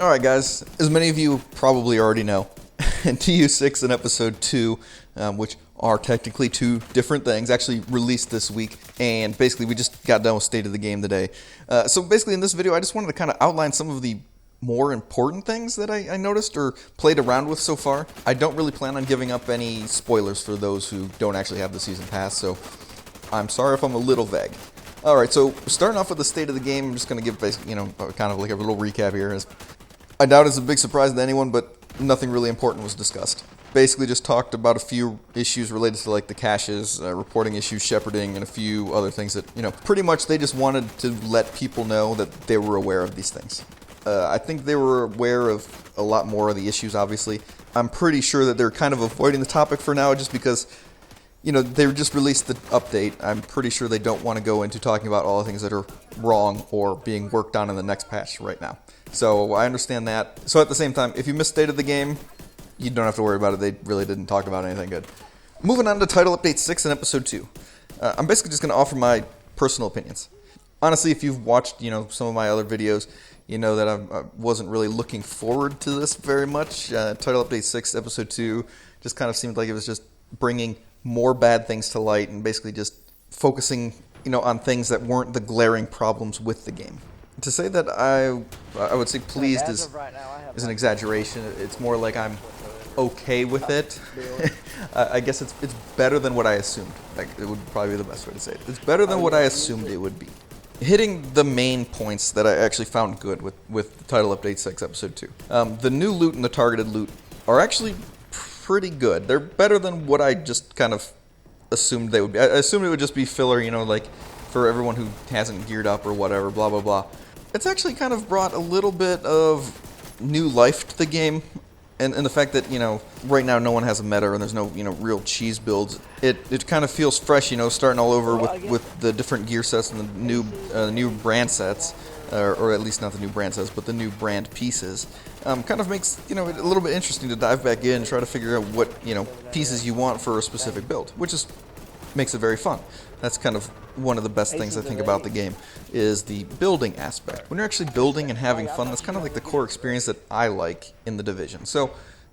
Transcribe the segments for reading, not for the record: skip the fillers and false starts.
Alright guys, as many of you probably already know, in TU6 and Episode 2, which are technically two different things, actually released this week, and basically we just got done with State of the Game today. So basically in this video I just wanted to kind of outline some of the more important things that I noticed or played around with so far. I don't really plan on giving up any spoilers for those who don't actually have the season pass, so I'm sorry if I'm a little vague. Alright, so starting off with the State of the Game, I'm just going to give basically, kind of like a little recap here. I doubt it's a big surprise to anyone, but nothing really important was discussed. Basically just talked about a few issues related to like the caches, reporting issues, shepherding, and a few other things that, pretty much they just wanted to let people know that they were aware of these things. I think they were aware of a lot more of the issues, obviously. I'm pretty sure that they're kind of avoiding the topic for now just because, they just released the update. I'm pretty sure they don't want to go into talking about all the things that are wrong or being worked on in the next patch right now. So I understand that. So at the same time, if you missed State of the Game, you don't have to worry about it. They really didn't talk about anything good. Moving on to Title Update 6 and Episode 2. I'm basically just going to offer my personal opinions. Honestly, if you've watched, some of my other videos, you know that I wasn't really looking forward to this very much. Title Update 6, Episode 2 just kind of seemed like it was just bringing more bad things to light and basically just focusing, on things that weren't the glaring problems with the game. To say that I would say pleased is an exaggeration. It's more like I'm okay with it. I guess it's better than what I assumed. Like, it would probably be the best way to say it. It's better than what I assumed it would be. Hitting the main points that I actually found good with Title Update 6, Episode 2. The new loot and the targeted loot are actually pretty good. They're better than what I just kind of assumed they would be. I assumed it would just be filler, like for everyone who hasn't geared up or whatever, blah, blah, blah. It's actually kind of brought a little bit of new life to the game. And the fact that, right now no one has a meta and there's no, real cheese builds. It kind of feels fresh, starting all over with the different gear sets and the new brand sets. Or at least not the new brand sets, but the new brand pieces. Kind of makes, a little bit interesting to dive back in and try to figure out what, pieces you want for a specific build. Which makes it very fun. That's kind of one of the best things I think about the game, is the building aspect. When you're actually building and having fun, that's kind of like the core experience that I like in the Division. So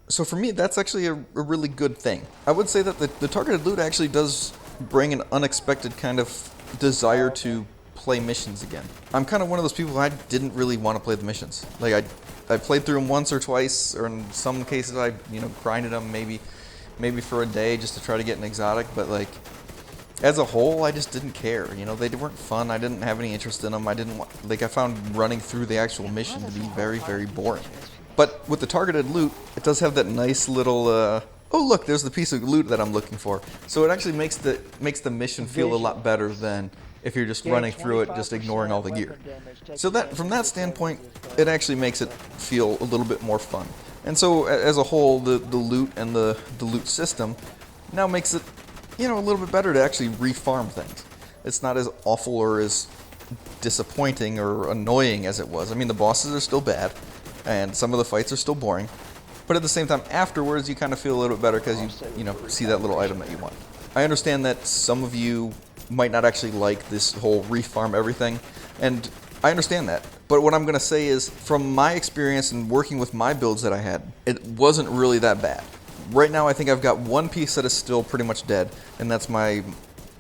for me, that's actually a really good thing. I would say that the targeted loot actually does bring an unexpected kind of desire to play missions again. I'm kind of one of those people, I didn't really want to play the missions. Like, I played through them once or twice, or in some cases I, grinded them maybe for a day just to try to get an exotic, but like, as a whole, I just didn't care. They weren't fun. I didn't have any interest in them. I found running through the actual mission to be very, very boring. But with the targeted loot, it does have that nice little, oh look, there's the piece of loot that I'm looking for. So it actually makes the mission feel a lot better than if you're just running through it, just ignoring all the gear. So that, from that standpoint, it actually makes it feel a little bit more fun. And so, as a whole, the loot and the loot system now makes it, a little bit better to actually re-farm things. It's not as awful or as disappointing or annoying as it was. I mean, the bosses are still bad, and some of the fights are still boring, but at the same time, afterwards, you kind of feel a little bit better because you see that little item that you want. I understand that some of you might not actually like this whole re-farm everything, and I understand that. But what I'm going to say is, from my experience in working with my builds that I had, it wasn't really that bad. Right now, I think I've got one piece that is still pretty much dead, and that's my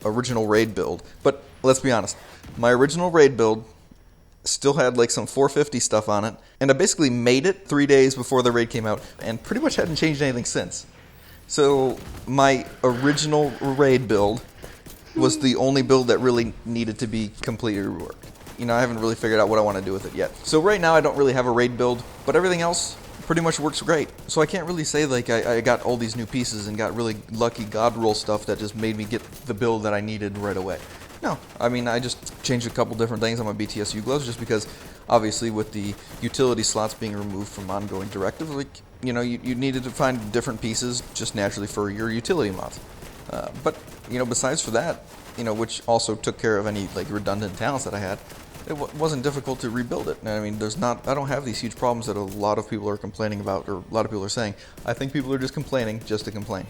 original raid build. But let's be honest, my original raid build still had like some 450 stuff on it, and I basically made it 3 days before the raid came out, and pretty much hadn't changed anything since. So my original raid build was the only build that really needed to be completely reworked. I haven't really figured out what I want to do with it yet. So right now I don't really have a raid build, but everything else pretty much works great. So I can't really say like I got all these new pieces and got really lucky god roll stuff that just made me get the build that I needed right away. No, I mean, I just changed a couple different things on my BTSU gloves just because, obviously, with the utility slots being removed from ongoing directives, like, you needed to find different pieces just naturally for your utility mods. But, besides for that, which also took care of any, like, redundant talents that I had, it wasn't difficult to rebuild it. I mean, I don't have these huge problems that a lot of people are complaining about, or a lot of people are saying. I think people are just complaining just to complain.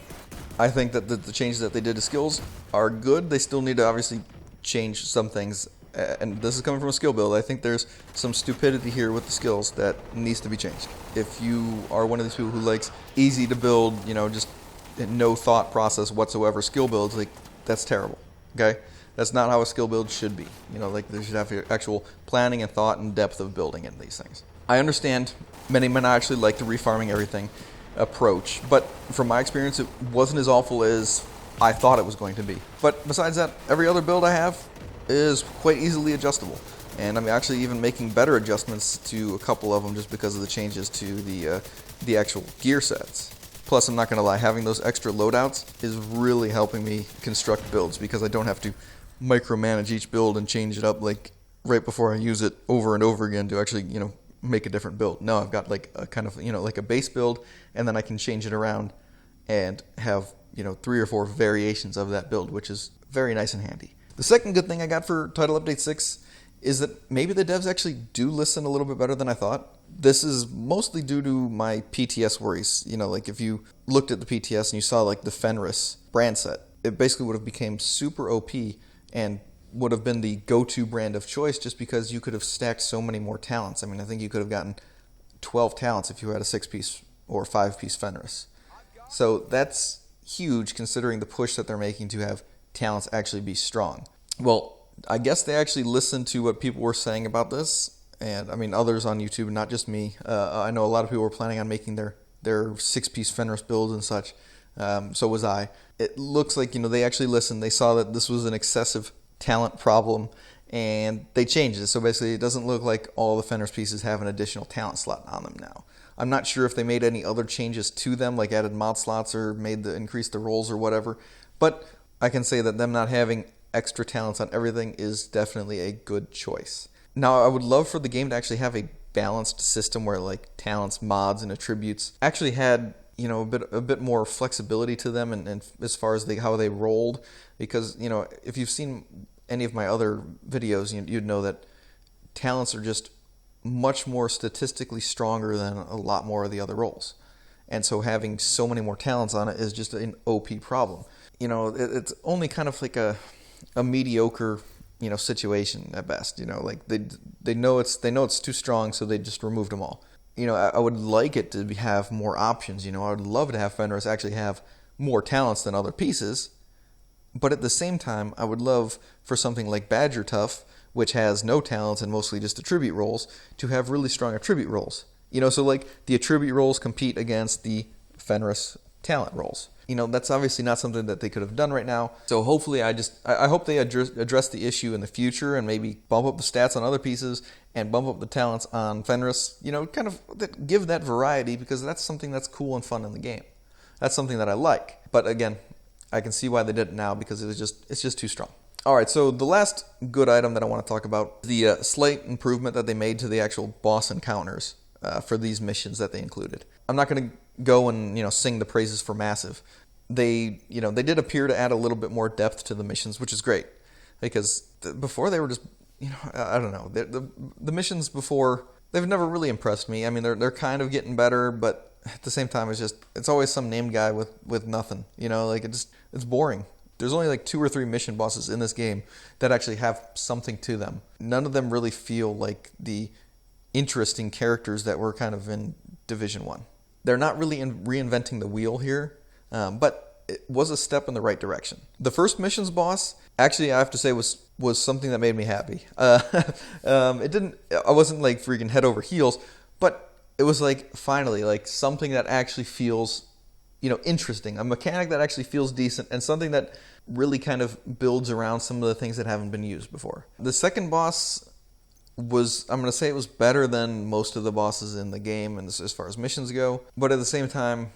I think that the changes that they did to skills are good. They still need to obviously change some things and this is coming from a skill build, I think there's some stupidity here with the skills that needs to be changed. If you are one of these people who likes easy to build, just no thought process whatsoever skill builds, like, that's terrible, okay? That's not how a skill build should be. Like, there should have actual planning and thought and depth of building in these things. I understand many men actually like the refarming everything approach, but from my experience, it wasn't as awful as I thought it was going to be. But besides that, every other build I have is quite easily adjustable. And I'm actually even making better adjustments to a couple of them just because of the changes to the actual gear sets. Plus, I'm not going to lie, having those extra loadouts is really helping me construct builds because I don't have to micromanage each build and change it up like right before I use it over and over again to actually, make a different build. No, I've got like a kind of, like a base build, and then I can change it around and have, 3 or 4 variations of that build, which is very nice and handy. The second good thing I got for Title Update 6 is that maybe the devs actually do listen a little bit better than I thought. This is mostly due to my PTS worries. Like if you looked at the PTS and you saw like the Fenris brand set, it basically would have become super OP and would have been the go-to brand of choice just because you could have stacked so many more talents. I mean, I think you could have gotten 12 talents if you had a 6-piece or 5-piece Fenris. So that's huge considering the push that they're making to have talents actually be strong. Well, I guess they actually listened to what people were saying about this, and I mean others on YouTube, not just me. I know a lot of people were planning on making their 6-piece Fenris builds and such. So was I. It looks like they actually listened. They saw that this was an excessive talent problem, and they changed it. So basically, it doesn't look like all the Fenris pieces have an additional talent slot on them now. I'm not sure if they made any other changes to them, like added mod slots or increased the rolls or whatever. But I can say that them not having extra talents on everything is definitely a good choice. Now, I would love for the game to actually have a balanced system where like talents, mods, and attributes actually had a bit more flexibility to them, and as far as how they rolled, because if you've seen any of my other videos, you'd know that talents are just much more statistically stronger than a lot more of the other roles, and so having so many more talents on it is just an OP problem. It's only kind of like a mediocre situation at best. Like they know it's too strong, so they just removed them all. I would like it to have more options. I would love to have Fenris actually have more talents than other pieces. But at the same time, I would love for something like Badger Tough, which has no talents and mostly just attribute rolls, to have really strong attribute rolls. So like the attribute rolls compete against the Fenris talent rolls. That's obviously not something that they could have done right now. So hopefully I hope they address the issue in the future and maybe bump up the stats on other pieces and bump up the talents on Fenris. Kind of give that variety, because that's something that's cool and fun in the game. That's something that I like. But again, I can see why they did it now, because it's just too strong. All right, so the last good item that I want to talk about is the slight improvement that they made to the actual boss encounters for these missions that they included. I'm not going to go and sing the praises for Massive. They did appear to add a little bit more depth to the missions, which is great, because before they were just I don't know, the missions before, they've never really impressed me. I mean, they're kind of getting better, but at the same time, it's always some named guy with nothing. Like it's boring. There's only like 2 or 3 mission bosses in this game that actually have something to them. None of them really feel like the interesting characters that were kind of in Division 1. They're not really reinventing the wheel here, but it was a step in the right direction. The first missions boss, actually, I have to say, was something that made me happy. I wasn't like freaking head over heels, but it was like finally like something that actually feels, interesting. A mechanic that actually feels decent, and something that really kind of builds around some of the things that haven't been used before. The second boss I'm going to say it was better than most of the bosses in the game, and as far as missions go, but at the same time,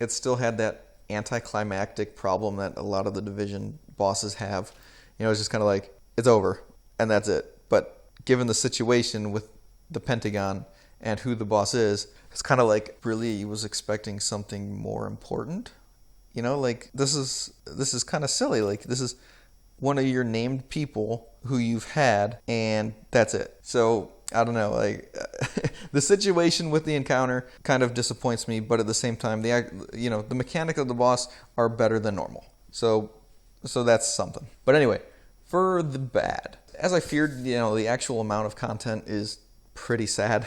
it still had that anticlimactic problem that a lot of the Division bosses have. It's just kind of like, it's over, and that's it. But given the situation with the Pentagon and who the boss is, it's kind of like, really was expecting something more important. Like, this is kind of silly. Like, this is one of your named people who you've had, and that's it. So I don't know, like the situation with the encounter kind of disappoints me, but at the same time, the mechanic of the boss are better than normal. So that's something. But anyway, for the bad, as I feared, the actual amount of content is pretty sad.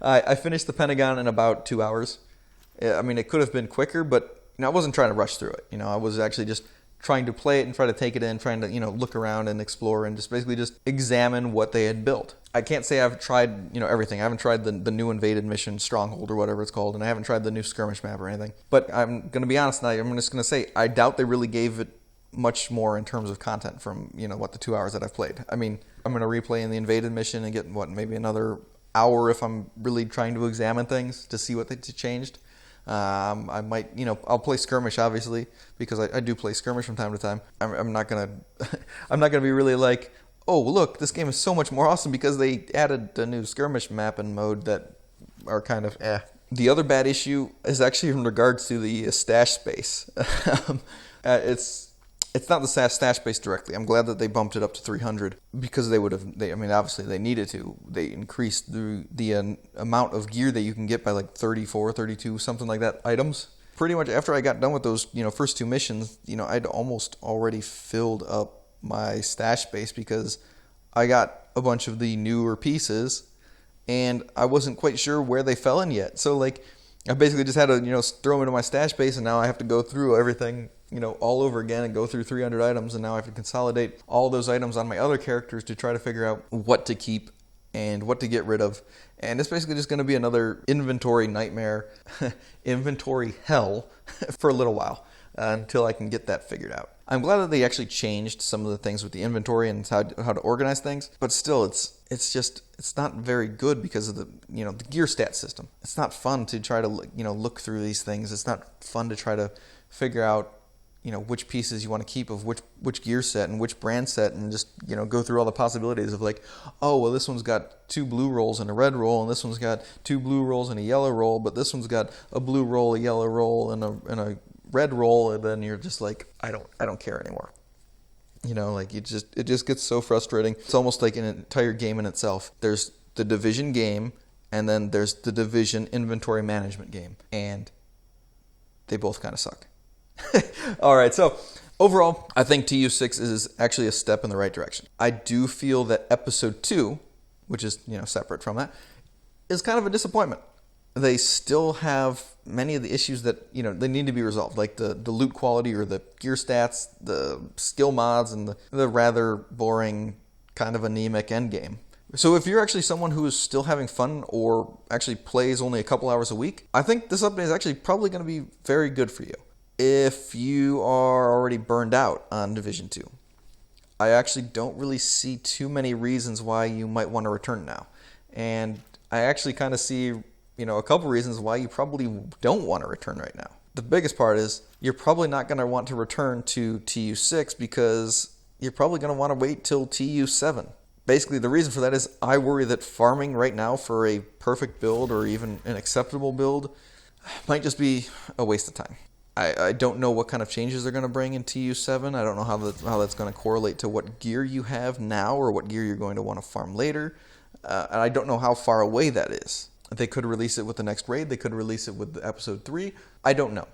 I finished the Pentagon in about 2 hours. I mean, it could have been quicker, but I wasn't trying to rush through it. I was actually just trying to play it and try to take it in, trying to, look around and explore and just basically just examine what they had built. I can't say I've tried, everything. I haven't tried the new invaded mission, Stronghold or whatever it's called, and I haven't tried the new skirmish map or anything. But I'm going to be honest now, I'm just going to say I doubt they really gave it much more in terms of content from, the 2 hours that I've played. I mean, I'm going to replay in the invaded mission and get, maybe another hour if I'm really trying to examine things to see what they changed. I might, I'll play skirmish obviously because I do play skirmish from time to time. I'm not gonna, I'm not gonna be really like, oh look, this game is so much more awesome because they added a new skirmish map and mode that are kind of eh. The other bad issue is actually in regards to the stash space. It's not the stash space directly. I'm glad that they bumped it up to 300 because obviously they needed to. They increased the amount of gear that you can get by like 34, 32, something like that, items. Pretty much after I got done with those, first two missions, I'd almost already filled up my stash space because I got a bunch of the newer pieces and I wasn't quite sure where they fell in yet. So like I basically just had to, throw them into my stash space and now I have to go through everything all over again and go through 300 items, and now I have to consolidate all those items on my other characters to try to figure out what to keep and what to get rid of. And it's basically just going to be another inventory nightmare, inventory hell for a little while until I can get that figured out. I'm glad that they actually changed some of the things with the inventory and how to organize things, but still it's not very good because of the the gear stat system. It's not fun to try to look through these things. It's not fun to try to figure out which pieces you want to keep of which gear set and which brand set, and just go through all the possibilities of like, oh well, this one's got 2 blue rolls and a red roll, and this one's got 2 blue rolls and a yellow roll, but this one's got a blue roll, a yellow roll, and a red roll, and then you're just like, I don't care anymore. It just gets so frustrating. It's almost like an entire game in itself. There's the Division game, and then there's the Division inventory management game, and they both kind of suck. All right, so overall, I think TU6 is actually a step in the right direction. I do feel that episode 2, which is separate from that, is kind of a disappointment. They still have many of the issues that they need to be resolved, like the loot quality or the gear stats, the skill mods, and the rather boring, kind of anemic endgame. So if you're actually someone who is still having fun or actually plays only a couple hours a week, I think this update is actually probably going to be very good for you. If you are already burned out on Division 2, I actually don't really see too many reasons why you might want to return now. And I actually kind of see, a couple reasons why you probably don't want to return right now. The biggest part is you're probably not going to want to return to TU6 because you're probably going to want to wait till TU7. Basically, the reason for that is I worry that farming right now for a perfect build or even an acceptable build might just be a waste of time. I don't know what kind of changes they're going to bring in TU7. I don't know how that's going to correlate to what gear you have now or what gear you're going to want to farm later. And I don't know how far away that is. They could release it with the next raid. They could release it with episode 3. I don't know.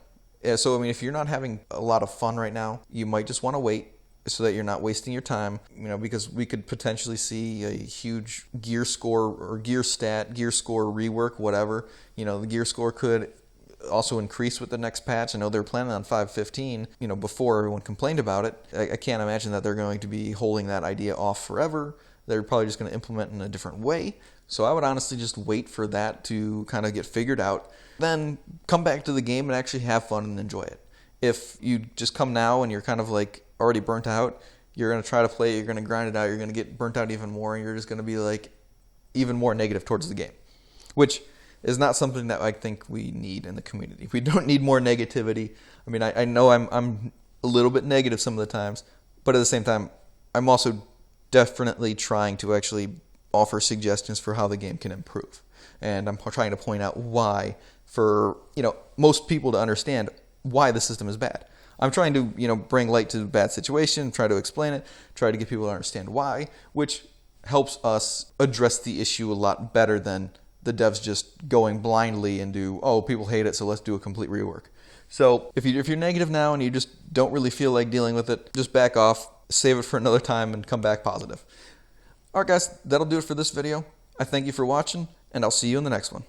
So, if you're not having a lot of fun right now, you might just want to wait so that you're not wasting your time, because we could potentially see a huge gear score or gear score rework, whatever. The gear score could also increase with the next patch. I know they're planning on 5.15, before everyone complained about it. I can't imagine that they're going to be holding that idea off forever. They're probably just going to implement it in a different way. So I would honestly just wait for that to kind of get figured out, then come back to the game and actually have fun and enjoy it. If you just come now and you're kind of like already burnt out, you're going to try to play it, you're going to grind it out, you're going to get burnt out even more, and you're just going to be like even more negative towards the game, which is not something that I think we need in the community. We don't need more negativity. I know I'm a little bit negative some of the times, but at the same time, I'm also definitely trying to actually offer suggestions for how the game can improve. And I'm trying to point out why, for most people to understand why the system is bad. I'm trying to bring light to the bad situation, try to explain it, try to get people to understand why, which helps us address the issue a lot better than the devs just going blindly and people hate it, so let's do a complete rework. So if you're negative now and you just don't really feel like dealing with it, just back off, save it for another time, and come back positive. All right, guys, that'll do it for this video. I thank you for watching, and I'll see you in the next one.